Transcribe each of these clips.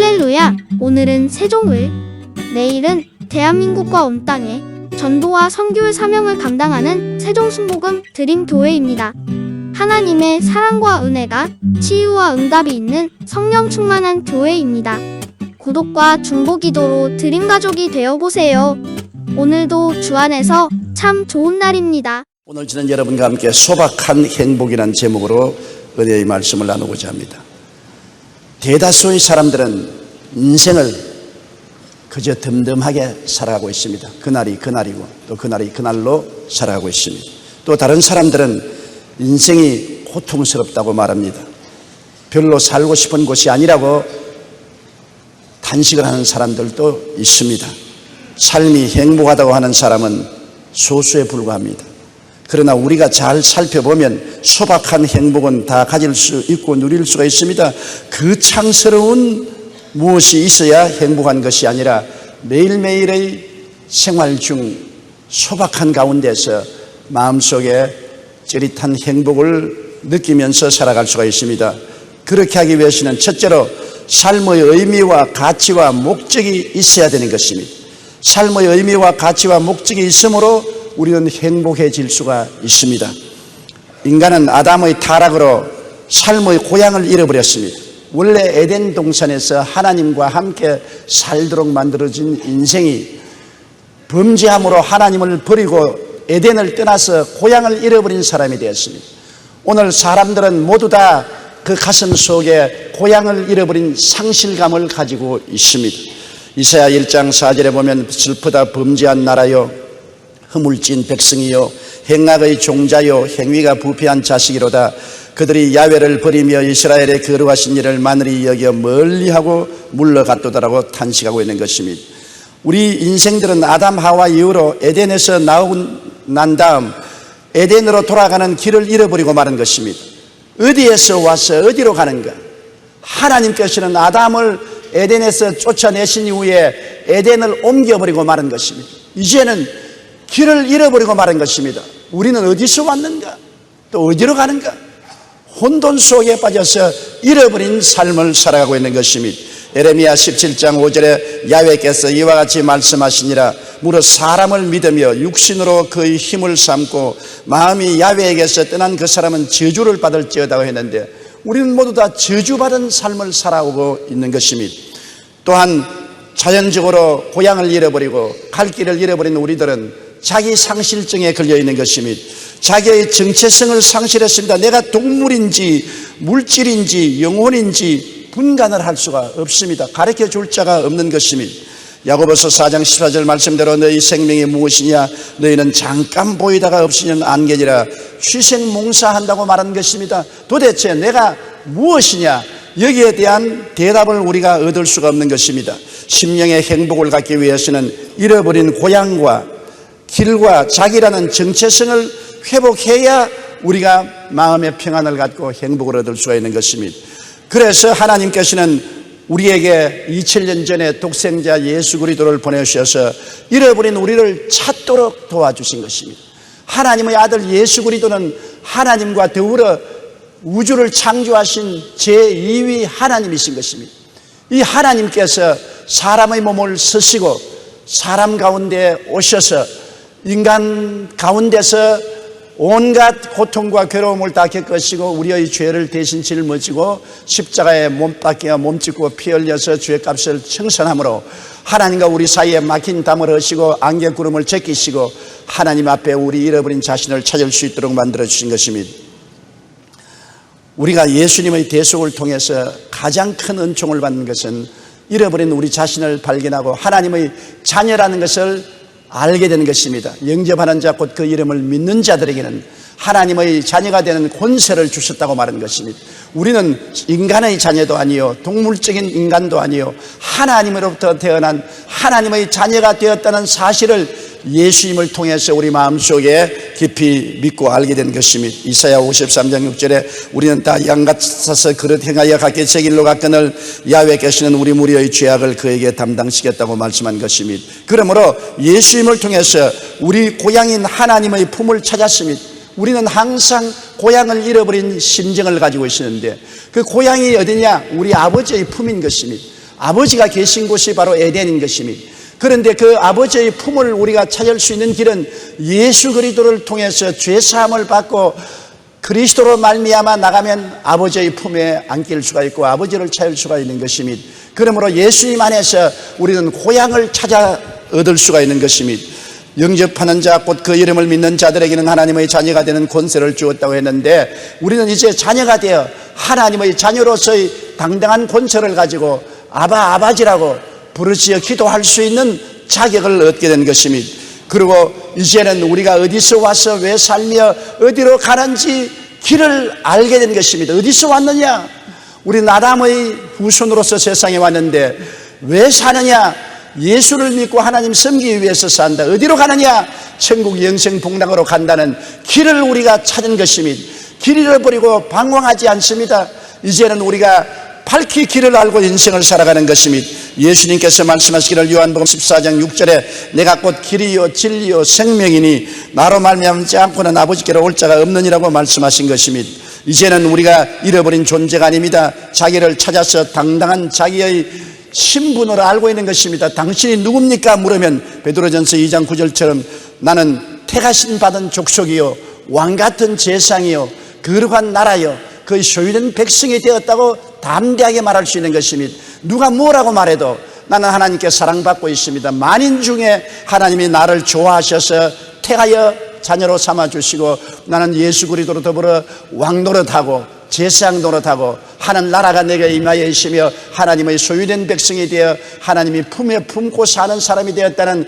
할렐루야! 오늘은 세종을, 내일은 대한민국과 온 땅에 전도와 선교의 사명을 감당하는 세종순복음 드림교회입니다. 하나님의 사랑과 은혜가 치유와 응답이 있는 성령 충만한 교회입니다. 구독과 중보기도로 드림가족이 되어보세요. 오늘도 주 안에서 참 좋은 날입니다. 오늘 저는 여러분과 함께 소박한 행복이라는 제목으로 은혜의 말씀을 나누고자 합니다. 대다수의 사람들은 인생을 그저 덤덤하게 살아가고 있습니다. 그날이 그날이고 또 그날이 그날로 살아가고 있습니다. 또 다른 사람들은 인생이 고통스럽다고 말합니다. 별로 살고 싶은 곳이 아니라고 단식을 하는 사람들도 있습니다. 삶이 행복하다고 하는 사람은 소수에 불과합니다. 그러나 우리가 잘 살펴보면 소박한 행복은 다 가질 수 있고 누릴 수가 있습니다. 그 창스러운 무엇이 있어야 행복한 것이 아니라 매일매일의 생활 중 소박한 가운데서 마음속에 찌릿한 행복을 느끼면서 살아갈 수가 있습니다. 그렇게 하기 위해서는 첫째로 삶의 의미와 가치와 목적이 있어야 되는 것입니다. 삶의 의미와 가치와 목적이 있으므로 우리는 행복해질 수가 있습니다. 인간은 아담의 타락으로 삶의 고향을 잃어버렸습니다. 원래 에덴 동산에서 하나님과 함께 살도록 만들어진 인생이 범죄함으로 하나님을 버리고 에덴을 떠나서 고향을 잃어버린 사람이 되었습니다. 오늘 사람들은 모두 다 그 가슴 속에 고향을 잃어버린 상실감을 가지고 있습니다. 이사야 1장 4절에 보면 슬프다 범죄한 나라요 허물진 백성이요 행악의 종자요 행위가 부패한 자식이로다. 그들이 야훼를 버리며 이스라엘의 거룩하신 일을 만일히 여겨 멀리하고 물러갔도다라고 탄식하고 있는 것입니다. 우리 인생들은 아담 하와 이후로 에덴에서 난 다음 에덴으로 돌아가는 길을 잃어버리고 마는 것입니다. 어디에서 와서 어디로 가는가? 하나님께서는 아담을 에덴에서 쫓아내신 이후에 에덴을 옮겨버리고 마는 것입니다. 이제는 길을 잃어버리고 마는 것입니다. 우리는 어디서 왔는가? 또 어디로 가는가? 혼돈 속에 빠져서 잃어버린 삶을 살아가고 있는 것입니다. 예레미야 17장 5절에 야훼께서 이와 같이 말씀하시니라. 무릇 사람을 믿으며 육신으로 그의 힘을 삼고 마음이 야훼에게서 떠난 그 사람은 저주를 받을지어다고 했는데 우리는 모두 다 저주받은 삶을 살아오고 있는 것입니다. 또한 자연적으로 고향을 잃어버리고 갈 길을 잃어버린 우리들은 자기 상실증에 걸려있는 것입니다. 자기의 정체성을 상실했습니다. 내가 동물인지 물질인지 영혼인지 분간을 할 수가 없습니다. 가르쳐줄 자가 없는 것입니다. 야고보서 4장 14절 말씀대로 너희 생명이 무엇이냐 너희는 잠깐 보이다가 없으면 안개니라. 휴생몽사한다고 말한 것입니다. 도대체 내가 무엇이냐 여기에 대한 대답을 우리가 얻을 수가 없는 것입니다. 심령의 행복을 갖기 위해서는 잃어버린 고향과 길과 자기라는 정체성을 회복해야 우리가 마음의 평안을 갖고 행복을 얻을 수가 있는 것입니다. 그래서 하나님께서는 우리에게 2000년 전에 독생자 예수 그리스도를 보내주셔서 잃어버린 우리를 찾도록 도와주신 것입니다. 하나님의 아들 예수 그리스도는 하나님과 더불어 우주를 창조하신 제2위 하나님이신 것입니다. 이 하나님께서 사람의 몸을 쓰시고 사람 가운데 오셔서 인간 가운데서 온갖 고통과 괴로움을 다 겪으시고 우리의 죄를 대신 짊어지고 십자가에 몸 박혀 몸짓고 피 흘려서 죄값을 청산함으로 하나님과 우리 사이에 막힌 담을 허시고 안개구름을 제끼시고 하나님 앞에 우리 잃어버린 자신을 찾을 수 있도록 만들어주신 것입니다. 우리가 예수님의 대속을 통해서 가장 큰 은총을 받는 것은 잃어버린 우리 자신을 발견하고 하나님의 자녀라는 것을 알게 되는 것입니다. 영접하는 자 곧 그 이름을 믿는 자들에게는 하나님의 자녀가 되는 권세를 주셨다고 말하는 것입니다. 우리는 인간의 자녀도 아니요 동물적인 인간도 아니요 하나님으로부터 태어난 하나님의 자녀가 되었다는 사실을 예수님을 통해서 우리 마음속에 깊이 믿고 알게 된 것입니다. 이사야 53장 6절에 우리는 다 양같아서 그릇 행하여 각기 제 길로 갔거늘 야훼께서는 우리 무리의 죄악을 그에게 담당시켰다고 말씀한 것입니다. 그러므로 예수님을 통해서 우리 고향인 하나님의 품을 찾았습니다. 우리는 항상 고향을 잃어버린 심정을 가지고 있었는데 그 고향이 어디냐? 우리 아버지의 품인 것입니다. 아버지가 계신 곳이 바로 에덴인 것입니다. 그런데 그 아버지의 품을 우리가 찾을 수 있는 길은 예수 그리스도를 통해서 죄사함을 받고 그리스도로 말미암아 나가면 아버지의 품에 안길 수가 있고 아버지를 찾을 수가 있는 것입니다. 그러므로 예수님 안에서 우리는 고향을 찾아 얻을 수가 있는 것입니다. 영접하는 자 곧 그 이름을 믿는 자들에게는 하나님의 자녀가 되는 권세를 주었다고 했는데, 우리는 이제 자녀가 되어 하나님의 자녀로서의 당당한 권세를 가지고 아버지라고 부르짖어 기도할 수 있는 자격을 얻게 된 것입니다. 그리고 이제는 우리가 어디서 와서 왜 살며 어디로 가는지 길을 알게 된 것입니다. 어디서 왔느냐? 우리는 아담의 후손으로서 세상에 왔는데 왜 사느냐? 예수를 믿고 하나님 섬기기 위해서 산다. 어디로 가느냐? 천국 영생 복락으로 간다는 길을 우리가 찾은 것입니다. 길 잃어버리고 방황하지 않습니다. 이제는 우리가 밝히 길을 알고 인생을 살아가는 것입니다. 예수님께서 말씀하시기를 요한복음 14장 6절에 내가 곧 길이요 진리요 생명이니 나로 말미암지 않고는 아버지께로 올 자가 없느니라고 말씀하신 것입니다. 이제는 우리가 잃어버린 존재가 아닙니다. 자기를 찾아서 당당한 자기의 신분으로 알고 있는 것입니다. 당신이 누굽니까? 물으면 베드로전서 2장 9절처럼 나는 택하신 받은 족속이요 왕같은 재상이요 거룩한 나라요 그의 소유된 백성이 되었다고 담대하게 말할 수 있는 것입니다. 누가 뭐라고 말해도 나는 하나님께 사랑받고 있습니다. 만인 중에 하나님이 나를 좋아하셔서 택하여 자녀로 삼아주시고 나는 예수 그리스도로 더불어 왕노릇하고 제사장 노릇하고 하는 나라가 내게 임하여 있으며 하나님의 소유된 백성이 되어 하나님이 품에 품고 사는 사람이 되었다는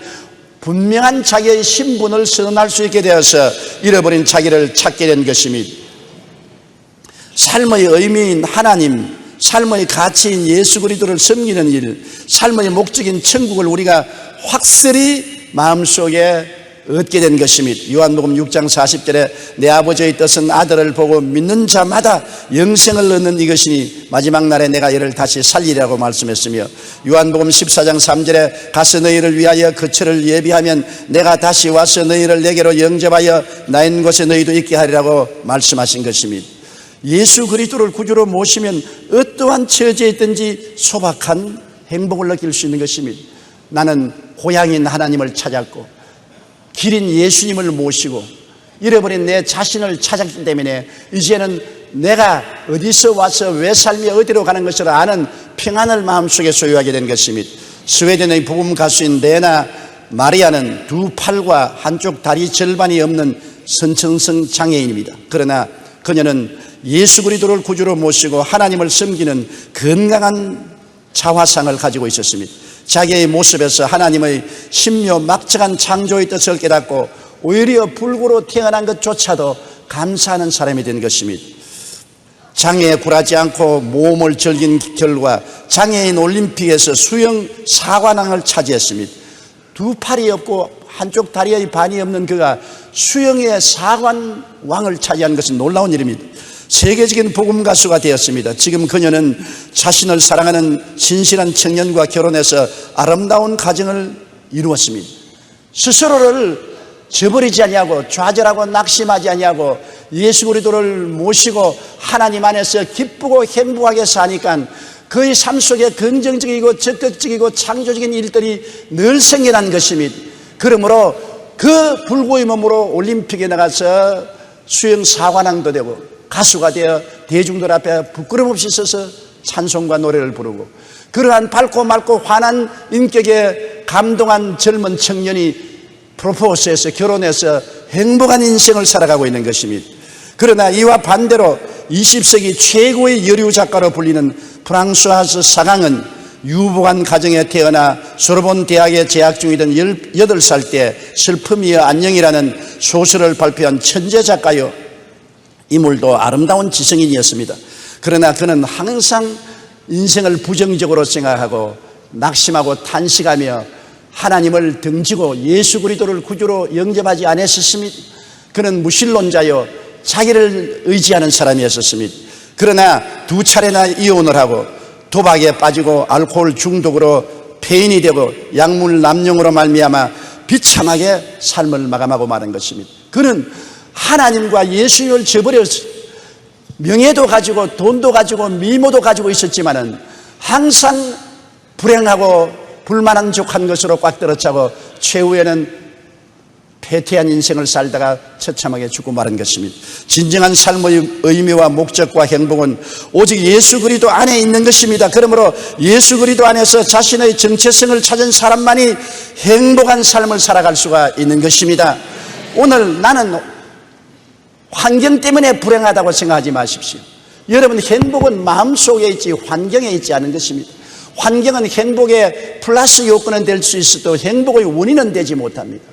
분명한 자기의 신분을 선언할 수 있게 되어서 잃어버린 자기를 찾게 된 것입니다. 삶의 의미인 하나님, 삶의 가치인 예수 그리스도를 섬기는 일, 삶의 목적인 천국을 우리가 확실히 마음속에 얻게 된 것입니다. 요한복음 6장 40절에 내 아버지의 뜻은 아들을 보고 믿는 자마다 영생을 얻는 이것이니 마지막 날에 내가 이를 다시 살리라고 말씀했으며, 요한복음 14장 3절에 가서 너희를 위하여 거처를 예비하면 내가 다시 와서 너희를 내게로 영접하여 나 있는 곳에 너희도 있게 하리라고 말씀하신 것입니다. 예수 그리스도를 구주로 모시면 어떠한 처지에 있든지 소박한 행복을 느낄 수 있는 것입니다. 나는 고향인 하나님을 찾았고 길인 예수님을 모시고 잃어버린 내 자신을 찾았기 때문에 이제는 내가 어디서 와서 왜 살며 어디로 가는 것을 아는 평안을 마음속에 소유하게 된 것입니다. 스웨덴의 복음 가수인 레나 마리아는 두 팔과 한쪽 다리 절반이 없는 선천성 장애인입니다. 그러나 그녀는 예수 그리스도를 구주로 모시고 하나님을 섬기는 건강한 자화상을 가지고 있었습니다. 자기의 모습에서 하나님의 신묘 막정한 창조의 뜻을 깨닫고 오히려 불구로 태어난 것조차도 감사하는 사람이 된 것입니다. 장애에 굴하지 않고 모험을 즐긴 결과 장애인 올림픽에서 수영 4관왕을 차지했습니다. 두 팔이 없고 한쪽 다리의 반이 없는 그가 수영의 4관왕을 차지한 것은 놀라운 일입니다. 세계적인 복음 가수가 되었습니다. 지금 그녀는 자신을 사랑하는 신실한 청년과 결혼해서 아름다운 가정을 이루었습니다. 스스로를 저버리지 아니하고 좌절하고 낙심하지 아니하고 예수 그리스도를 모시고 하나님 안에서 기쁘고 행복하게 사니까 그의 삶 속에 긍정적이고 적극적이고 창조적인 일들이 늘 생겨난 것입니다. 그러므로 그 불구의 몸으로 올림픽에 나가서 수영 4관왕도 되고 가수가 되어 대중들 앞에 부끄럼 없이 서서 찬송과 노래를 부르고, 그러한 밝고 맑고 환한 인격에 감동한 젊은 청년이 프로포즈해서 결혼해서 행복한 인생을 살아가고 있는 것입니다. 그러나 이와 반대로 20세기 최고의 여류 작가로 불리는 프랑스와스 사강은 유복한 가정에 태어나 소르본 대학에 재학 중이던 18살 때 슬픔이여 안녕이라는 소설을 발표한 천재 작가요, 인물도 아름다운 지성인이었습니다. 그러나 그는 항상 인생을 부정적으로 생각하고 낙심하고 탄식하며 하나님을 등지고 예수 그리스도를 구주로 영접하지 않았습니다. 그는 무신론자요 자기를 의지하는 사람이었습니다. 그러나 두 차례나 이혼을 하고 도박에 빠지고 알코올 중독으로 폐인이 되고 약물 남용으로 말미암아 비참하게 삶을 마감하고 마는 것입니다. 그는 하나님과 예수님을 저버렸어요. 명예도 가지고 돈도 가지고 미모도 가지고 있었지만은 항상 불행하고 불만족한 것으로 꽉 들어차고 최후에는 패퇴한 인생을 살다가 처참하게 죽고 마는 것입니다. 진정한 삶의 의미와 목적과 행복은 오직 예수 그리스도 안에 있는 것입니다. 그러므로 예수 그리스도 안에서 자신의 정체성을 찾은 사람만이 행복한 삶을 살아갈 수가 있는 것입니다. 오늘 나는 환경 때문에 불행하다고 생각하지 마십시오. 여러분, 행복은 마음속에 있지 환경에 있지 않은 것입니다. 환경은 행복의 플러스 요건은 될 수 있어도 행복의 원인은 되지 못합니다.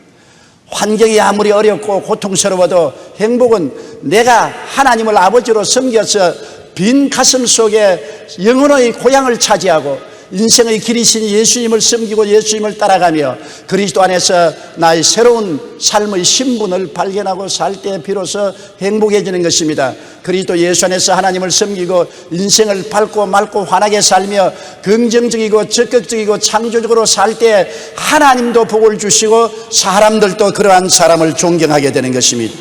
환경이 아무리 어렵고 고통스러워도 행복은 내가 하나님을 아버지로 섬겨서 빈 가슴 속에 영혼의 고향을 차지하고 인생의 길이신 예수님을 섬기고 예수님을 따라가며 그리스도 안에서 나의 새로운 삶의 신분을 발견하고 살 때 비로소 행복해지는 것입니다. 그리스도 예수 안에서 하나님을 섬기고 인생을 밝고 맑고 환하게 살며 긍정적이고 적극적이고 창조적으로 살 때 하나님도 복을 주시고 사람들도 그러한 사람을 존경하게 되는 것입니다.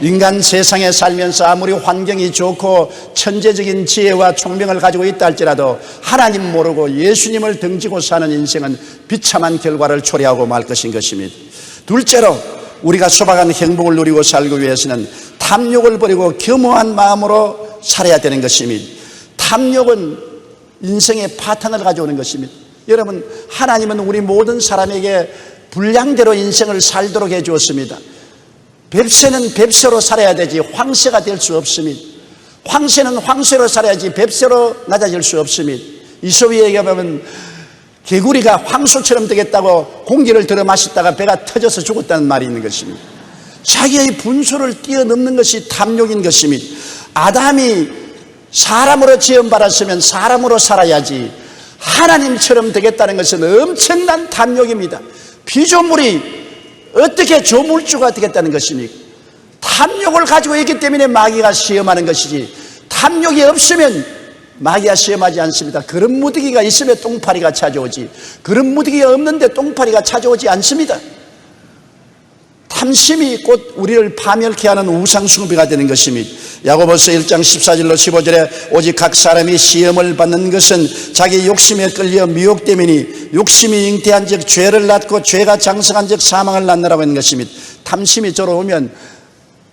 인간 세상에 살면서 아무리 환경이 좋고 천재적인 지혜와 총명을 가지고 있다 할지라도 하나님 모르고 예수님을 등지고 사는 인생은 비참한 결과를 초래하고 말 것인 것입니다. 둘째로 우리가 소박한 행복을 누리고 살기 위해서는 탐욕을 버리고 겸허한 마음으로 살아야 되는 것입니다. 탐욕은 인생의 파탄을 가져오는 것입니다. 여러분, 하나님은 우리 모든 사람에게 분량대로 인생을 살도록 해 주었습니다. 뱁새는 뱁새로 살아야 되지 황새가 될 수 없습니다. 황새는 황새로 살아야지 뱁새로 낮아질 수 없습니다. 이솝이에게 보면 개구리가 황소처럼 되겠다고 공기를 들어 마시다가 배가 터져서 죽었다는 말이 있는 것입니다. 자기의 분수를 뛰어넘는 것이 탐욕인 것입니다. 아담이 사람으로 지음받았으면 사람으로 살아야지 하나님처럼 되겠다는 것은 엄청난 탐욕입니다. 피조물이 어떻게 조물주가 되겠다는 것입니까? 탐욕을 가지고 있기 때문에 마귀가 시험하는 것이지 탐욕이 없으면 마귀가 시험하지 않습니다. 그런 무더기가 있으면 똥파리가 찾아오지 그런 무더기가 없는데 똥파리가 찾아오지 않습니다. 탐심이 곧 우리를 파멸케 하는 우상숭배가 되는 것입니다. 야고보서 1장 14절로 15절에 오직 각 사람이 시험을 받는 것은 자기 욕심에 끌려 미혹됨이니 욕심이 잉태한 즉 죄를 낳고 죄가 장성한 즉 사망을 낳느라고 하는 것입니다. 탐심이 들어오면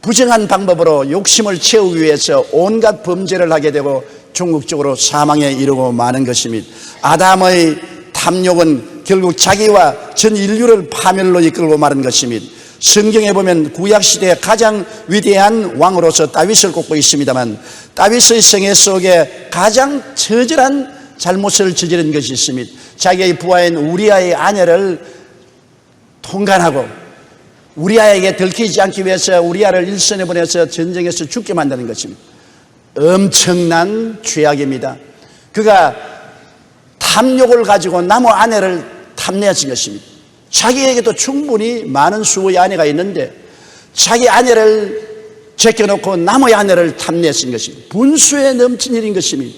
부정한 방법으로 욕심을 채우기 위해서 온갖 범죄를 하게 되고 궁극적으로 사망에 이르고 마는 것입니다. 아담의 탐욕은 결국 자기와 전 인류를 파멸로 이끌고 마는 것입니다. 성경에 보면 구약시대의 가장 위대한 왕으로서 다윗을 꼽고 있습니다만 다윗의 생애 속에 가장 처절한 잘못을 저지른 것이 있습니다. 자기의 부하인 우리아의 아내를 통간하고 우리아에게 들키지 않기 위해서 우리아를 일선에 보내서 전쟁에서 죽게 만드는 것입니다. 엄청난 죄악입니다. 그가 탐욕을 가지고 남의 아내를 탐내었던 것입니다. 자기에게도 충분히 많은 수의 아내가 있는데 자기 아내를 제껴놓고 남의 아내를 탐내신 것입니다. 분수에 넘친 일인 것입니다.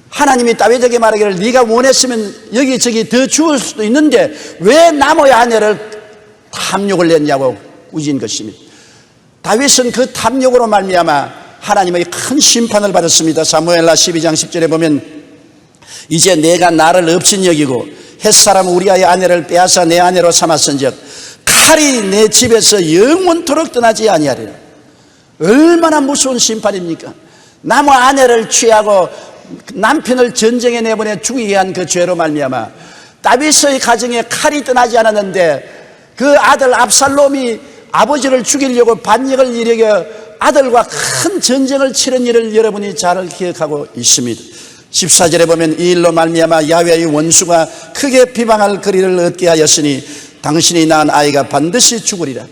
하나님이 다윗에게 말하기를 네가 원했으면 여기저기 더 주을 수도 있는데 왜 남의 아내를 탐욕을 냈냐고 꾸진 것입니다. 다윗은 그 탐욕으로 말미암아 하나님의 큰 심판을 받았습니다. 사무엘하 12장 10절에 보면 이제 내가 나를 없인 여기고 햇사람 우리아의 아내를 빼앗아 내 아내로 삼았은즉 칼이 내 집에서 영원토록 떠나지 아니하리라. 얼마나 무서운 심판입니까? 남의 아내를 취하고 남편을 전쟁에 내보내 죽이게 한 그 죄로 말미암아 다윗의 가정에 칼이 떠나지 않았는데 그 아들 압살롬이 아버지를 죽이려고 반역을 일으켜 아들과 큰 전쟁을 치른 일을 여러분이 잘 기억하고 있습니다. 14절에 보면 이 일로 말미암아 야훼의 원수가 크게 비방할 거리를 얻게 하였으니 당신이 낳은 아이가 반드시 죽으리라.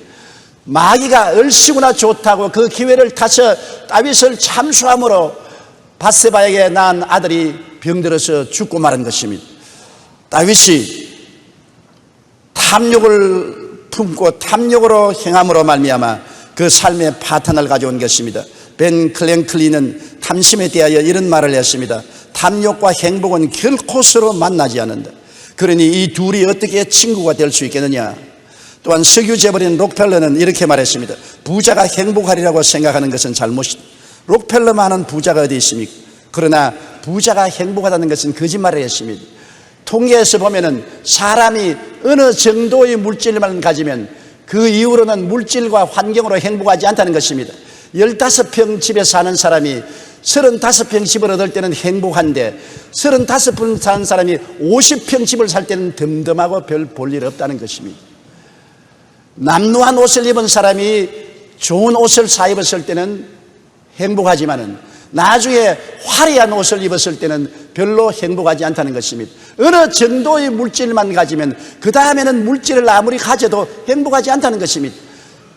마귀가 얼씨구나 좋다고 그 기회를 타서 다윗을 참수함으로 밧세바에게 낳은 아들이 병들어서 죽고 마는 것입니다. 다윗이 탐욕을 품고 탐욕으로 행함으로 말미암아 그 삶의 파탄을 가져온 것입니다. 벤 클랭클리는 탐심에 대하여 이런 말을 했습니다. 탐욕과 행복은 결코 서로 만나지 않는다. 그러니 이 둘이 어떻게 친구가 될 수 있겠느냐. 또한 석유 재벌인 록펠러는 이렇게 말했습니다. 부자가 행복하리라고 생각하는 것은 잘못이다. 록펠러만한 부자가 어디 있습니까? 그러나 부자가 행복하다는 것은 거짓말을 했습니다. 통계에서 보면은 사람이 어느 정도의 물질만 가지면 그 이후로는 물질과 환경으로 행복하지 않다는 것입니다. 15평 집에 사는 사람이 35평 집을 얻을 때는 행복한데 35평 사는 사람이 50평 집을 살 때는 덤덤하고 별 볼 일 없다는 것입니다. 남루한 옷을 입은 사람이 좋은 옷을 사 입었을 때는 행복하지만은 나중에 화려한 옷을 입었을 때는 별로 행복하지 않다는 것입니다. 어느 정도의 물질만 가지면 그 다음에는 물질을 아무리 가져도 행복하지 않다는 것입니다.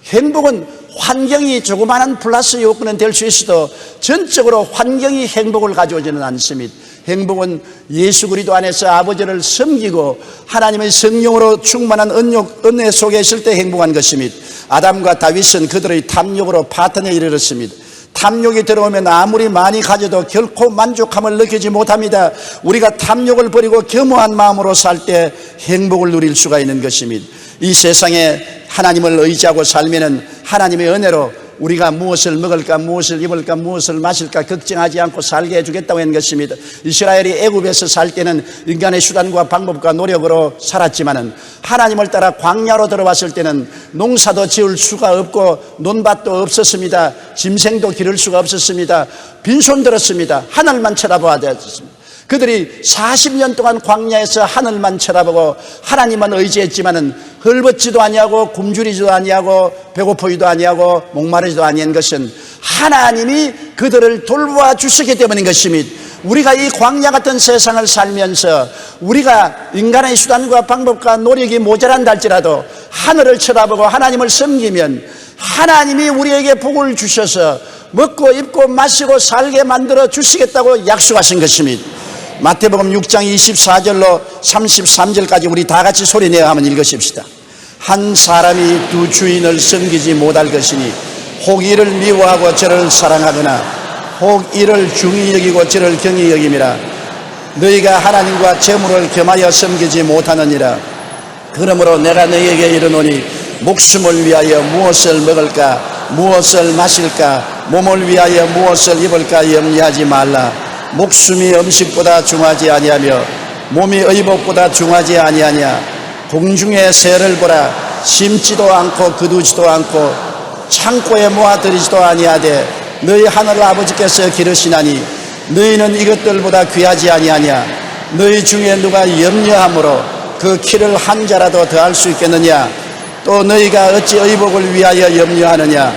행복은 환경이 조그마한 플러스 요건은 될 수 있어도 전적으로 환경이 행복을 가져오지는 않습니다. 행복은 예수 그리스도 안에서 아버지를 섬기고 하나님의 성령으로 충만한 은혜 속에 있을 때 행복한 것입니다. 아담과 다윗은 그들의 탐욕으로 파탄에 이르렀습니다. 탐욕이 들어오면 아무리 많이 가져도 결코 만족함을 느끼지 못합니다. 우리가 탐욕을 버리고 겸허한 마음으로 살 때 행복을 누릴 수가 있는 것입니다. 이 세상에 하나님을 의지하고 살면은 하나님의 은혜로 우리가 무엇을 먹을까, 무엇을 입을까, 무엇을 마실까 걱정하지 않고 살게 해주겠다고 하는 것입니다. 이스라엘이 애굽에서 살 때는 인간의 수단과 방법과 노력으로 살았지만은 하나님을 따라 광야로 들어왔을 때는 농사도 지을 수가 없고 논밭도 없었습니다. 짐승도 기를 수가 없었습니다. 빈손 들었습니다. 하늘만 쳐다봐야 되었습니다. 그들이 40년 동안 광야에서 하늘만 쳐다보고 하나님만 의지했지만은 헐벗지도 아니하고 굶주리지도 아니하고 배고프지도 아니하고 목마르지도 아니한 것은 하나님이 그들을 돌보아 주시기 때문인 것입니다. 우리가 이 광야 같은 세상을 살면서 우리가 인간의 수단과 방법과 노력이 모자란다 할지라도 하늘을 쳐다보고 하나님을 섬기면 하나님이 우리에게 복을 주셔서 먹고 입고 마시고 살게 만들어 주시겠다고 약속하신 것입니다. 마태복음 6장 24절로 33절까지 우리 다 같이 소리내어 한번 읽으십시다. 한 사람이 두 주인을 섬기지 못할 것이니 혹 이를 미워하고 저를 사랑하거나 혹 이를 중히 여기고 저를 경히 여김이라. 너희가 하나님과 재물을 겸하여 섬기지 못하느니라. 그러므로 내가 너희에게 이르노니 목숨을 위하여 무엇을 먹을까, 무엇을 마실까, 몸을 위하여 무엇을 입을까 염려하지 말라. 목숨이 음식보다 중하지 아니하며 몸이 의복보다 중하지 아니하냐. 공중의 새를 보라. 심지도 않고 거두지도 않고 창고에 모아들이지도 아니하되 너희 하늘 아버지께서 기르시나니 너희는 이것들보다 귀하지 아니하냐. 너희 중에 누가 염려함으로 그 키를 한 자라도 더할 수 있겠느냐. 또 너희가 어찌 의복을 위하여 염려하느냐.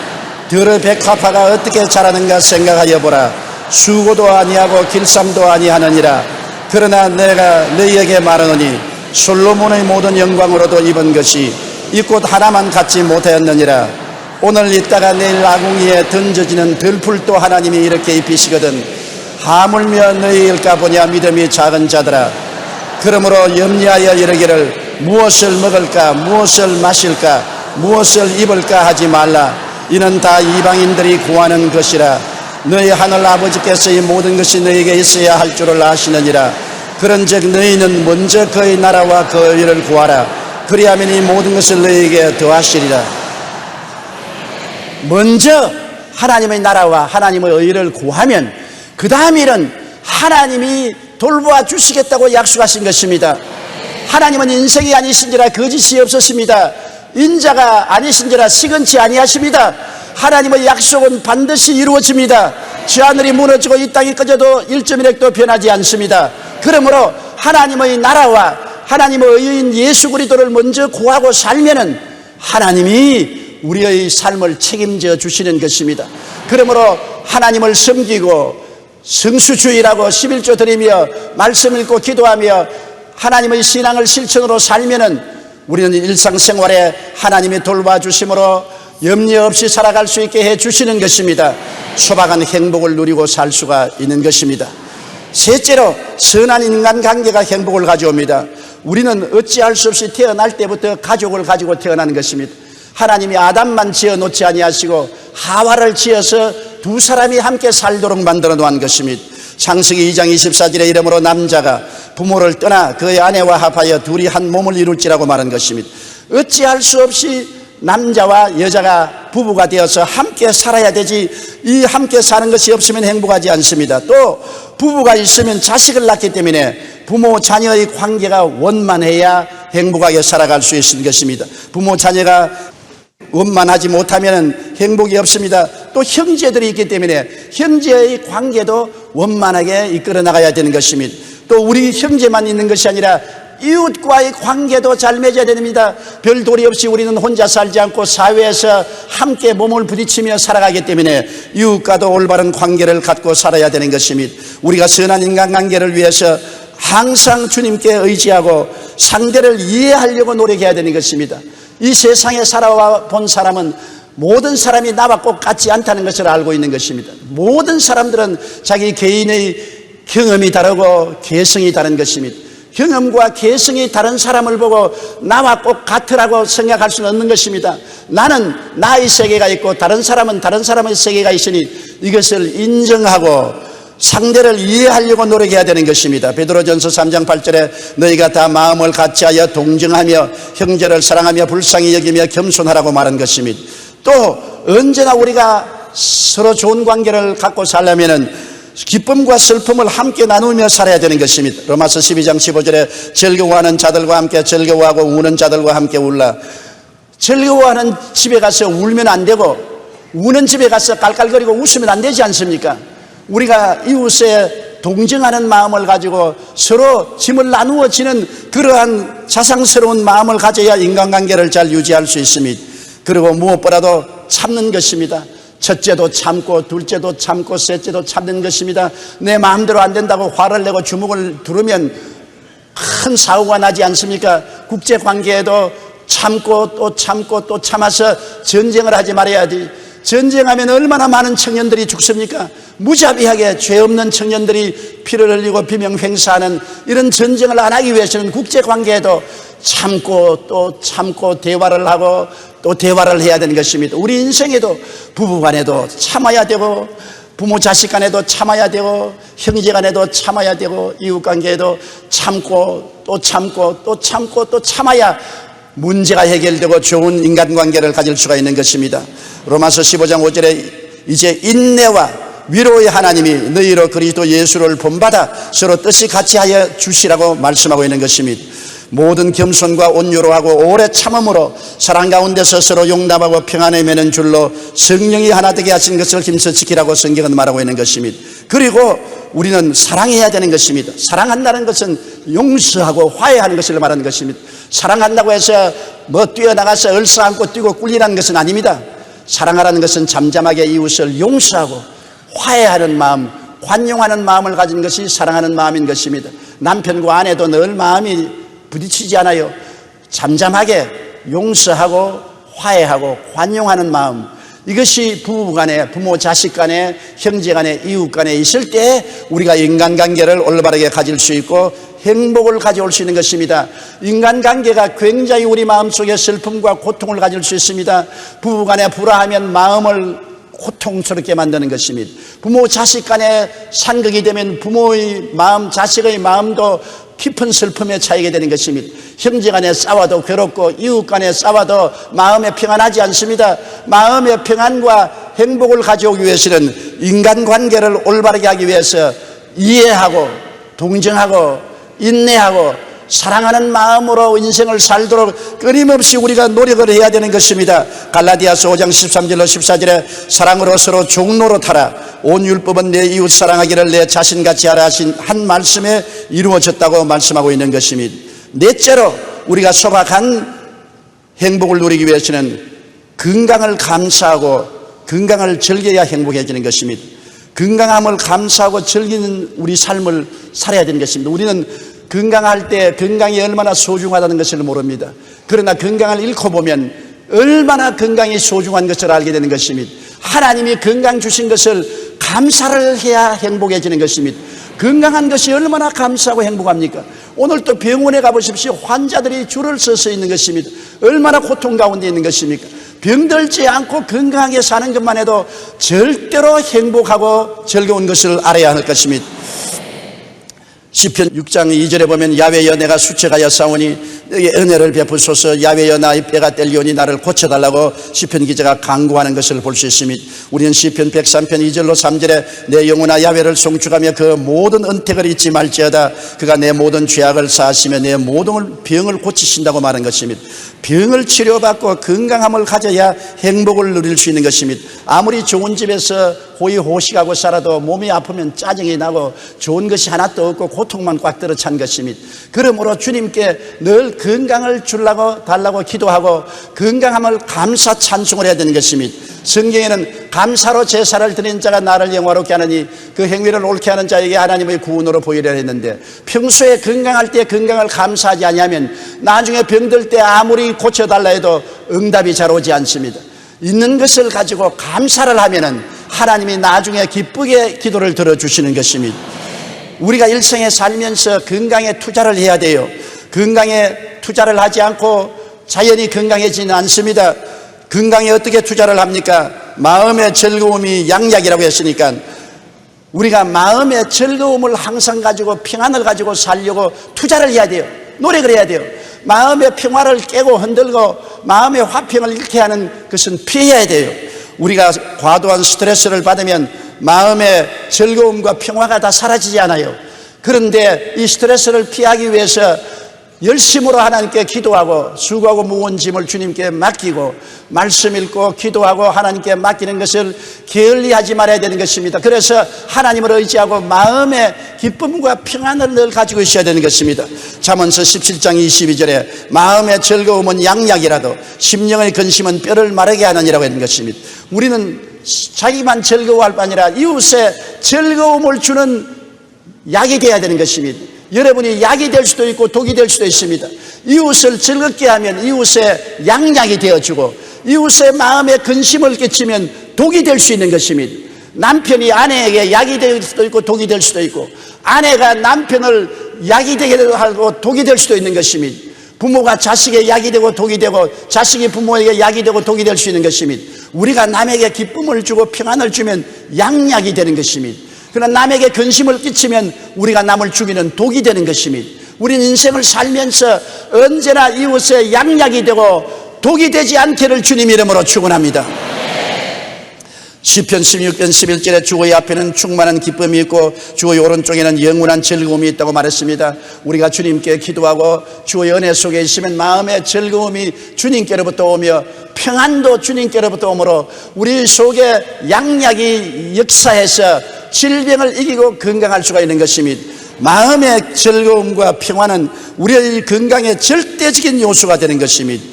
들의 백합화가 어떻게 자라는가 생각하여 보라. 수고도 아니하고 길쌈도 아니하느니라. 그러나 내가 너희에게 말하노니 솔로몬의 모든 영광으로도 입은 것이 이 꽃 하나만 갖지 못하였느니라. 오늘 있다가 내일 아궁이에 던져지는 들풀도 하나님이 이렇게 입히시거든 하물며 너희일까 보냐 믿음이 작은 자들아. 그러므로 염려하여 이르기를 무엇을 먹을까, 무엇을 마실까, 무엇을 입을까 하지 말라. 이는 다 이방인들이 구하는 것이라. 너희 하늘 아버지께서 이 모든 것이 너희에게 있어야 할 줄을 아시느니라. 그런즉 너희는 먼저 그의 나라와 그의 의를 구하라. 그리하면 이 모든 것을 너희에게 더하시리라. 먼저 하나님의 나라와 하나님의 의를 구하면 그 다음 일은 하나님이 돌보아 주시겠다고 약속하신 것입니다. 하나님은 인생이 아니신지라 거짓이 없었습니다. 인자가 아니신지라 시건치 아니하십니다. 하나님의 약속은 반드시 이루어집니다. 저 하늘이 무너지고 이 땅이 꺼져도 1.1핵도 변하지 않습니다. 그러므로 하나님의 나라와 하나님의 의인 예수 그리스도를 먼저 구하고 살면은 하나님이 우리의 삶을 책임져 주시는 것입니다. 그러므로 하나님을 섬기고 성수주의라고 11조 드리며 말씀 읽고 기도하며 하나님의 신앙을 실천으로 살면은 우리는 일상생활에 하나님이 돌봐주심으로 염려 없이 살아갈 수 있게 해주시는 것입니다. 소박한 행복을 누리고 살 수가 있는 것입니다. 셋째로 선한 인간관계가 행복을 가져옵니다. 우리는 어찌할 수 없이 태어날 때부터 가족을 가지고 태어난 것입니다. 하나님이 아담만 지어놓지 아니하시고 하와를 지어서 두 사람이 함께 살도록 만들어 놓은 것입니다. 창세기 2장 24절에 이러므로 남자가 부모를 떠나 그의 아내와 합하여 둘이 한 몸을 이룰지라고 말한 것입니다. 어찌할 수 없이 남자와 여자가 부부가 되어서 함께 살아야 되지, 이 함께 사는 것이 없으면 행복하지 않습니다. 또 부부가 있으면 자식을 낳기 때문에 부모 자녀의 관계가 원만해야 행복하게 살아갈 수 있는 것입니다. 부모 자녀가 원만하지 못하면 행복이 없습니다. 또 형제들이 있기 때문에 형제의 관계도 원만하게 이끌어 나가야 되는 것입니다. 또 우리 형제만 있는 것이 아니라 이웃과의 관계도 잘 맺어야 됩니다. 별 도리 없이 우리는 혼자 살지 않고 사회에서 함께 몸을 부딪히며 살아가기 때문에 이웃과도 올바른 관계를 갖고 살아야 되는 것입니다. 우리가 선한 인간관계를 위해서 항상 주님께 의지하고 상대를 이해하려고 노력해야 되는 것입니다. 이 세상에 살아와 본 사람은 모든 사람이 나와 꼭 같지 않다는 것을 알고 있는 것입니다. 모든 사람들은 자기 개인의 경험이 다르고 개성이 다른 것입니다. 경험과 개성이 다른 사람을 보고 나와 꼭 같으라고 생각할 수는 없는 것입니다. 나는 나의 세계가 있고 다른 사람은 다른 사람의 세계가 있으니 이것을 인정하고 상대를 이해하려고 노력해야 되는 것입니다. 베드로전서 3장 8절에 너희가 다 마음을 같이하여 동정하며 형제를 사랑하며 불쌍히 여기며 겸손하라고 말한 것입니다. 또 언제나 우리가 서로 좋은 관계를 갖고 살려면은 기쁨과 슬픔을 함께 나누며 살아야 되는 것입니다. 로마서 12장 15절에 즐거워하는 자들과 함께 즐거워하고 우는 자들과 함께 울라. 즐거워하는 집에 가서 울면 안 되고 우는 집에 가서 깔깔거리고 웃으면 안 되지 않습니까? 우리가 이웃에 동정하는 마음을 가지고 서로 짐을 나누어 지는 그러한 자상스러운 마음을 가져야 인간관계를 잘 유지할 수 있습니다. 그리고 무엇보다도 참는 것입니다. 첫째도 참고 둘째도 참고 셋째도 참는 것입니다. 내 마음대로 안 된다고 화를 내고 주먹을 두르면 큰 사고가 나지 않습니까? 국제관계에도 참고 또 참고 또 참아서 전쟁을 하지 말아야지. 전쟁하면 얼마나 많은 청년들이 죽습니까? 무자비하게 죄 없는 청년들이 피를 흘리고 비명 횡사하는 이런 전쟁을 안 하기 위해서는 국제관계에도 참고 또 참고 대화를 하고 또 대화를 해야 되는 것입니다. 우리 인생에도 부부간에도 참아야 되고 부모 자식 간에도 참아야 되고 형제 간에도 참아야 되고 이웃관계에도 참고 또 참고 또 참고 또 참아야 문제가 해결되고 좋은 인간관계를 가질 수가 있는 것입니다. 로마서 15장 5절에 이제 인내와 위로의 하나님이 너희로 그리스도 예수를 본받아 서로 뜻이 같이 하여 주시라고 말씀하고 있는 것입니다. 모든 겸손과 온유로 하고 오래 참음으로 사랑 가운데서 서로 용납하고 평안에 매는 줄로 성령이 하나 되게 하신 것을 힘써 지키라고 성경은 말하고 있는 것입니다. 그리고 우리는 사랑해야 되는 것입니다. 사랑한다는 것은 용서하고 화해하는 것을 말하는 것입니다. 사랑한다고 해서 뭐 뛰어나가서 얼싸안고 뛰고 꿀리라는 것은 아닙니다. 사랑하라는 것은 잠잠하게 이웃을 용서하고 화해하는 마음, 관용하는 마음을 가진 것이 사랑하는 마음인 것입니다. 남편과 아내도 늘 마음이 부딪히지 않아요. 잠잠하게 용서하고 화해하고 관용하는 마음, 이것이 부부간에 부모 자식간에 형제간에 이웃간에 있을 때 우리가 인간관계를 올바르게 가질 수 있고 행복을 가져올 수 있는 것입니다. 인간관계가 굉장히 우리 마음속에 슬픔과 고통을 가질 수 있습니다. 부부간에 불화하면 마음을 고통스럽게 만드는 것입니다. 부모 자식 간에 상극이 되면 부모의 마음, 자식의 마음도 깊은 슬픔에 차이게 되는 것입니다. 형제 간에 싸워도 괴롭고 이웃 간에 싸워도 마음에 평안하지 않습니다. 마음의 평안과 행복을 가져오기 위해서는 인간관계를 올바르게 하기 위해서 이해하고 동정하고 인내하고 사랑하는 마음으로 인생을 살도록 끊임없이 우리가 노력을 해야 되는 것입니다. 갈라디아서 5장 13절로 14절에 사랑으로 서로 종로로 타라. 온 율법은 내 이웃 사랑하기를 내 자신같이 하라 하신 한 말씀에 이루어졌다고 말씀하고 있는 것입니다. 넷째로 우리가 소박한 행복을 누리기 위해서는 건강을 감사하고 건강을 즐겨야 행복해지는 것입니다. 건강함을 감사하고 즐기는 우리 삶을 살아야 되는 것입니다. 우리는 건강할 때 건강이 얼마나 소중하다는 것을 모릅니다. 그러나 건강을 잃고 보면 얼마나 건강이 소중한 것을 알게 되는 것입니다. 하나님이 건강 주신 것을 감사를 해야 행복해지는 것입니다. 건강한 것이 얼마나 감사하고 행복합니까? 오늘 또 병원에 가보십시오. 환자들이 줄을 서서 있는 것입니다. 얼마나 고통 가운데 있는 것입니까? 병들지 않고 건강하게 사는 것만 해도 절대로 행복하고 즐거운 것을 알아야 할 것입니다. 시편 6장 2절에 보면 야훼여 내가 수치하여 싸우니 너에게 은혜를 베푸소서. 야훼여 나의 뼈가 떨리오니 나를 고쳐달라고 시편 기자가 간구하는 것을 볼 수 있습니다. 우리는 시편 103편 2절로 3절에 내 영혼아 야훼를 송축하며 그 모든 은택을 잊지 말지어다. 그가 내 모든 죄악을 사하시며 내 모든 병을 고치신다고 말한 것입니다. 병을 치료받고 건강함을 가져야 행복을 누릴 수 있는 것입니다. 아무리 좋은 집에서 호의호식하고 살아도 몸이 아프면 짜증이 나고 좋은 것이 하나도 없고 고통만 꽉 들어 찬 것입니다. 그러므로 주님께 늘 건강을 달라고 기도하고 건강함을 감사 찬송을 해야 되는 것입니다. 성경에는 감사로 제사를 드린 자가 나를 영화롭게 하느니 그 행위를 옳게 하는 자에게 하나님의 구원으로 보이려 했는데, 평소에 건강할 때 건강을 감사하지 않으면 나중에 병들 때 아무리 고쳐달라 해도 응답이 잘 오지 않습니다. 있는 것을 가지고 감사를 하면은 하나님이 나중에 기쁘게 기도를 들어주시는 것입니다. 우리가 일생에 살면서 건강에 투자를 해야 돼요. 건강에 투자를 하지 않고 자연히 건강해지는 않습니다. 건강에 어떻게 투자를 합니까? 마음의 즐거움이 양약이라고 했으니까 우리가 마음의 즐거움을 항상 가지고 평안을 가지고 살려고 투자를 해야 돼요. 노력을 해야 돼요. 마음의 평화를 깨고 흔들고 마음의 화평을 잃게 하는 것은 피해야 돼요. 우리가 과도한 스트레스를 받으면 마음의 즐거움과 평화가 다 사라지지 않아요. 그런데 이 스트레스를 피하기 위해서 열심으로 하나님께 기도하고 수고하고 무거운 짐을 주님께 맡기고 말씀 읽고 기도하고 하나님께 맡기는 것을 게을리하지 말아야 되는 것입니다. 그래서 하나님을 의지하고 마음의 기쁨과 평안을 늘 가지고 있어야 되는 것입니다. 잠언서 17장 22절에 마음의 즐거움은 양약이라도 심령의 근심은 뼈를 마르게 하느니라고 하는 것입니다. 우리는 자기만 즐거워할 뿐 아니라 이웃에 즐거움을 주는 약이 되어야 되는 것입니다. 여러분이 약이 될 수도 있고 독이 될 수도 있습니다. 이웃을 즐겁게 하면 이웃의 양약이 되어주고 이웃의 마음에 근심을 끼치면 독이 될 수 있는 것입니다. 남편이 아내에게 약이 될 수도 있고 독이 될 수도 있고 아내가 남편을 약이 되게 하고 독이 될 수도 있는 것입니다. 부모가 자식에게 약이 되고 독이 되고 자식이 부모에게 약이 되고 독이 될 수 있는 것입니다. 우리가 남에게 기쁨을 주고 평안을 주면 양약이 되는 것입니다. 그러나 남에게 근심을 끼치면 우리가 남을 죽이는 독이 되는 것입니다. 우리는 인생을 살면서 언제나 이웃의 양약이 되고 독이 되지 않기를 주님 이름으로 축원합니다. 시편 16편 11절에 주의 앞에는 충만한 기쁨이 있고 주의 오른쪽에는 영원한 즐거움이 있다고 말했습니다. 우리가 주님께 기도하고 주의 은혜 속에 있으면 마음의 즐거움이 주님께로부터 오며 평안도 주님께로부터 오므로 우리 속에 양약이 역사해서 질병을 이기고 건강할 수가 있는 것입니다. 마음의 즐거움과 평안은 우리의 건강의 절대적인 요소가 되는 것입니다.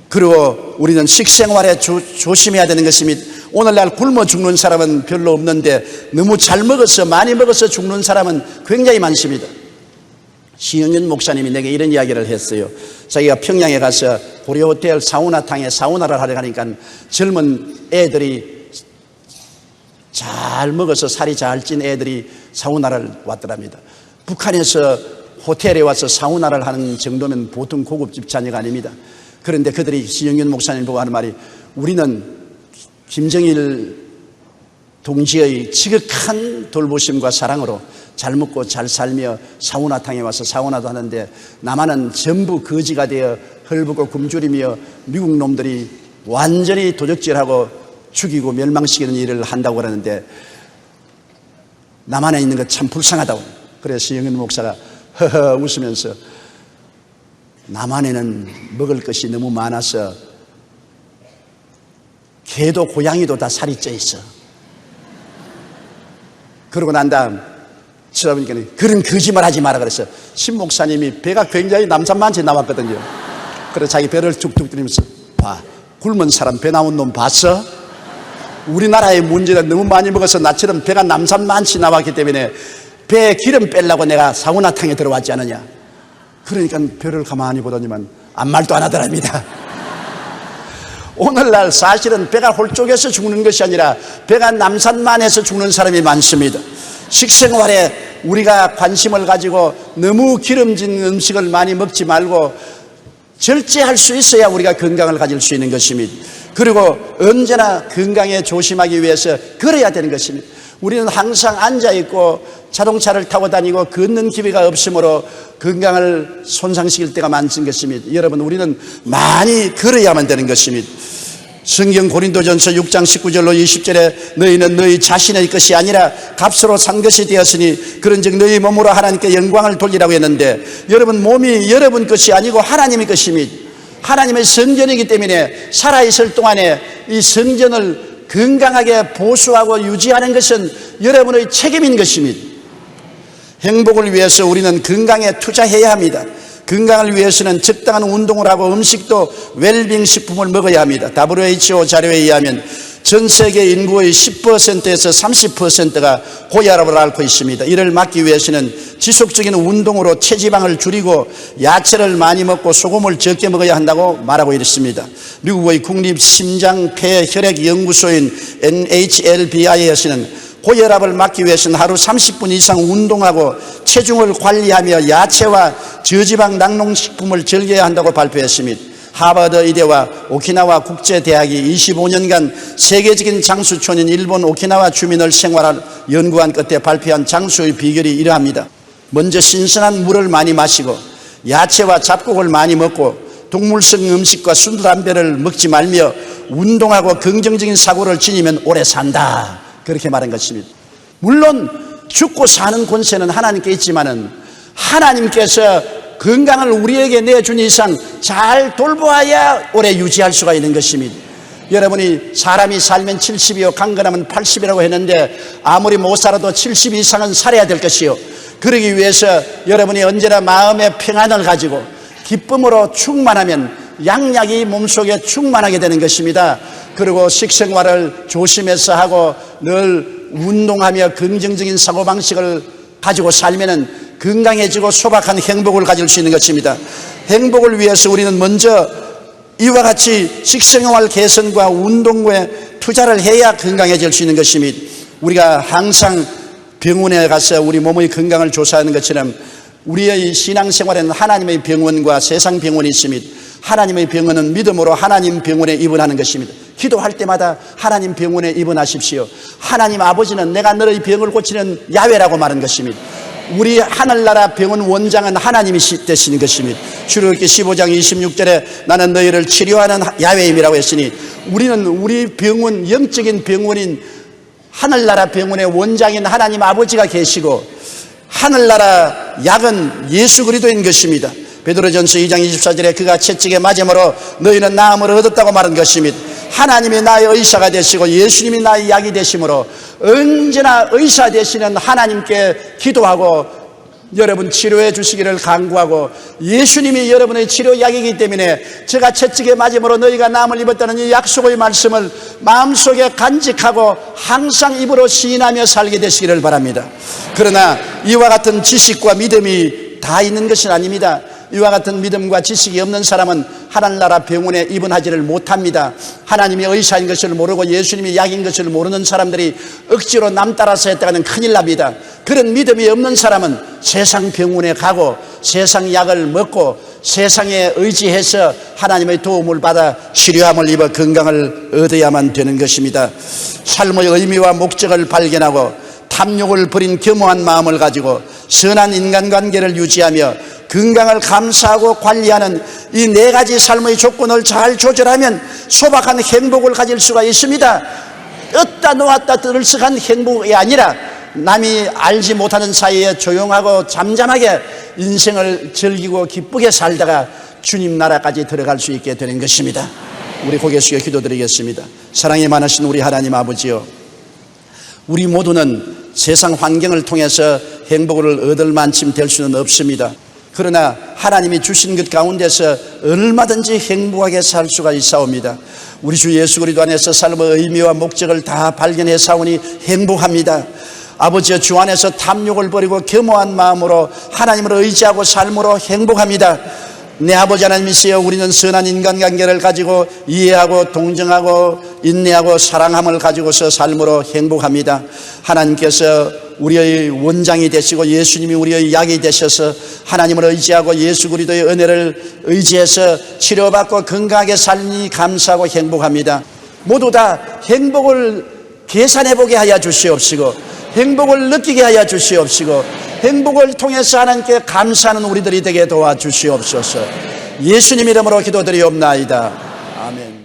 그리고 우리는 식생활에 조심해야 되는 것입니다. 오늘날 굶어 죽는 사람은 별로 없는데 너무 잘 먹어서 많이 먹어서 죽는 사람은 굉장히 많습니다. 시영윤 목사님이 내게 이런 이야기를 했어요. 자기가 평양에 가서 고려호텔 사우나탕에 사우나를 하러 가니까 젊은 애들이 잘 먹어서 살이 잘 찐 애들이 사우나를 왔더랍니다. 북한에서 호텔에 와서 사우나를 하는 정도면 보통 고급집 자녀가 아닙니다. 그런데 그들이 시영윤 목사님 보고 하는 말이 우리는 김정일 동지의 지극한 돌보심과 사랑으로 잘 먹고 잘 살며 사우나탕에 와서 사우나도 하는데 남한은 전부 거지가 되어 헐벗고 굶주리며 미국 놈들이 완전히 도적질하고 죽이고 멸망시키는 일을 한다고 그러는데 남한에 있는 것 참 불쌍하다고. 그래서 영현 목사가 허허 웃으면서 남한에는 먹을 것이 너무 많아서 개도 고양이도 다 살이 쪄 있어. 그러고 난 다음 쳐다보니까 그런 거짓말 하지 마라 그랬어. 신 목사님이 배가 굉장히 남산만치 나왔거든요. 그래서 자기 배를 툭툭 들이면서 봐, 굶은 사람 배 나온 놈 봤어? 우리나라의 문제는 너무 많이 먹어서 나처럼 배가 남산만치 나왔기 때문에 배에 기름 빼려고 내가 사우나탕에 들어왔지 않느냐. 그러니까 배를 가만히 보더니만 아무 말도 안 하더랍니다. 오늘날 사실은 배가 홀쭉해서 죽는 것이 아니라 배가 남산만해서 죽는 사람이 많습니다. 식생활에 우리가 관심을 가지고 너무 기름진 음식을 많이 먹지 말고 절제할 수 있어야 우리가 건강을 가질 수 있는 것입니다. 그리고 언제나 건강에 조심하기 위해서 걸어야 되는 것입니다. 우리는 항상 앉아있고 자동차를 타고 다니고 걷는 기회가 없으므로 건강을 손상시킬 때가 많은 것입니다. 여러분, 우리는 많이 걸어야만 되는 것입니다. 성경 고린도전서 6장 19절로 20절에 너희는 너희 자신의 것이 아니라 값으로 산 것이 되었으니 그런즉 너희 몸으로 하나님께 영광을 돌리라고 했는데, 여러분 몸이 여러분 것이 아니고 하나님의 것입니다. 하나님의 성전이기 때문에 살아있을 동안에 이 성전을 건강하게 보수하고 유지하는 것은 여러분의 책임인 것입니다. 행복을 위해서 우리는 건강에 투자해야 합니다. 건강을 위해서는 적당한 운동을 하고 음식도 웰빙 식품을 먹어야 합니다. WHO 자료에 의하면 전 세계 인구의 10%에서 30%가 고혈압을 앓고 있습니다. 이를 막기 위해서는 지속적인 운동으로 체지방을 줄이고 야채를 많이 먹고 소금을 적게 먹어야 한다고 말하고 있습니다. 미국의 국립심장폐혈액연구소인 NHLBI에서는 고혈압을 막기 위해서는 하루 30분 이상 운동하고 체중을 관리하며 야채와 저지방 낙농식품을 즐겨야 한다고 발표했습니다. 하버드 의대와 오키나와 국제대학이 25년간 세계적인 장수촌인 일본 오키나와 주민을 생활을 연구한 끝에 발표한 장수의 비결이 이러합니다. 먼저 신선한 물을 많이 마시고 야채와 잡곡을 많이 먹고 동물성 음식과 술, 담배를 먹지 말며 운동하고 긍정적인 사고를 지니면 오래 산다, 그렇게 말한 것입니다. 물론 죽고 사는 권세는 하나님께 있지만은 하나님께서 건강을 우리에게 내준 이상 잘 돌보아야 오래 유지할 수가 있는 것입니다. 여러분이 사람이 살면 70이요 강건하면 80이라고 했는데 아무리 못 살아도 70 이상은 살아야 될 것이요, 그러기 위해서 여러분이 언제나 마음의 평안을 가지고 기쁨으로 충만하면 양약이 몸속에 충만하게 되는 것입니다. 그리고 식생활을 조심해서 하고 늘 운동하며 긍정적인 사고방식을 가지고 살면은 건강해지고 소박한 행복을 가질 수 있는 것입니다. 행복을 위해서 우리는 먼저 이와 같이 식생활 개선과 운동에 투자를 해야 건강해질 수 있는 것입니다. 우리가 항상 병원에 가서 우리 몸의 건강을 조사하는 것처럼 우리의 신앙생활에는 하나님의 병원과 세상 병원이 있습니다. 하나님의 병원은 믿음으로 하나님 병원에 입원하는 것입니다. 기도할 때마다 하나님 병원에 입원하십시오. 하나님 아버지는 내가 너의 병을 고치는 야훼라고 말한 것입니다. 우리 하늘나라 병원 원장은 하나님이 되시는 것입니다. 출애굽기 15장 26절에 나는 너희를 치료하는 야훼임이라고 했으니 우리는 우리 병원, 영적인 병원인 하늘나라 병원의 원장인 하나님 아버지가 계시고 하늘나라 약은 예수 그리스도인 것입니다. 베드로전서 2장 24절에 그가 채찍에 맞음으로 너희는 나음을 얻었다고 말한 것입니다. 하나님이 나의 의사가 되시고 예수님이 나의 약이 되심으로 언제나 의사 되시는 하나님께 기도하고 여러분 치료해 주시기를 간구하고, 예수님이 여러분의 치료약이기 때문에 제가 채찍에 맞음으로 너희가 나음을 입었다는 이 약속의 말씀을 마음속에 간직하고 항상 입으로 시인하며 살게 되시기를 바랍니다. 그러나 이와 같은 지식과 믿음이 다 있는 것은 아닙니다. 이와 같은 믿음과 지식이 없는 사람은 하늘나라 병원에 입원하지를 못합니다. 하나님이 의사인 것을 모르고 예수님이 약인 것을 모르는 사람들이 억지로 남 따라서 했다가는 큰일 납니다. 그런 믿음이 없는 사람은 세상 병원에 가고 세상 약을 먹고 세상에 의지해서 하나님의 도움을 받아 치료함을 입어 건강을 얻어야만 되는 것입니다. 삶의 의미와 목적을 발견하고 탐욕을 버린 겸허한 마음을 가지고 선한 인간관계를 유지하며 건강을 감사하고 관리하는 이 네 가지 삶의 조건을 잘 조절하면 소박한 행복을 가질 수가 있습니다. 떴다 놓았다 들썩한 행복이 아니라 남이 알지 못하는 사이에 조용하고 잠잠하게 인생을 즐기고 기쁘게 살다가 주님 나라까지 들어갈 수 있게 되는 것입니다. 우리 고개 숙여 기도드리겠습니다. 사랑이 많으신 우리 하나님 아버지요, 우리 모두는 세상 환경을 통해서 행복을 얻을 만큼 될 수는 없습니다. 그러나 하나님이 주신 것 가운데서 얼마든지 행복하게 살 수가 있사옵니다. 우리 주 예수 그리스도 안에서 삶의 의미와 목적을 다 발견해 사오니 행복합니다. 아버지여, 주 안에서 탐욕을 버리고 겸허한 마음으로 하나님을 의지하고 삶으로 행복합니다. 내 아버지 하나님이시여, 우리는 선한 인간관계를 가지고 이해하고 동정하고 인내하고 사랑함을 가지고서 삶으로 행복합니다. 하나님께서 우리의 원장이 되시고 예수님이 우리의 약이 되셔서 하나님을 의지하고 예수 그리스도의 은혜를 의지해서 치료받고 건강하게 살니 감사하고 행복합니다. 모두 다 행복을 계산해보게 하여 주시옵시고 행복을 느끼게 하여 주시옵시고 행복을 통해서 하나님께 감사하는 우리들이 되게 도와주시옵소서. 예수님 이름으로 기도드리옵나이다. 아멘.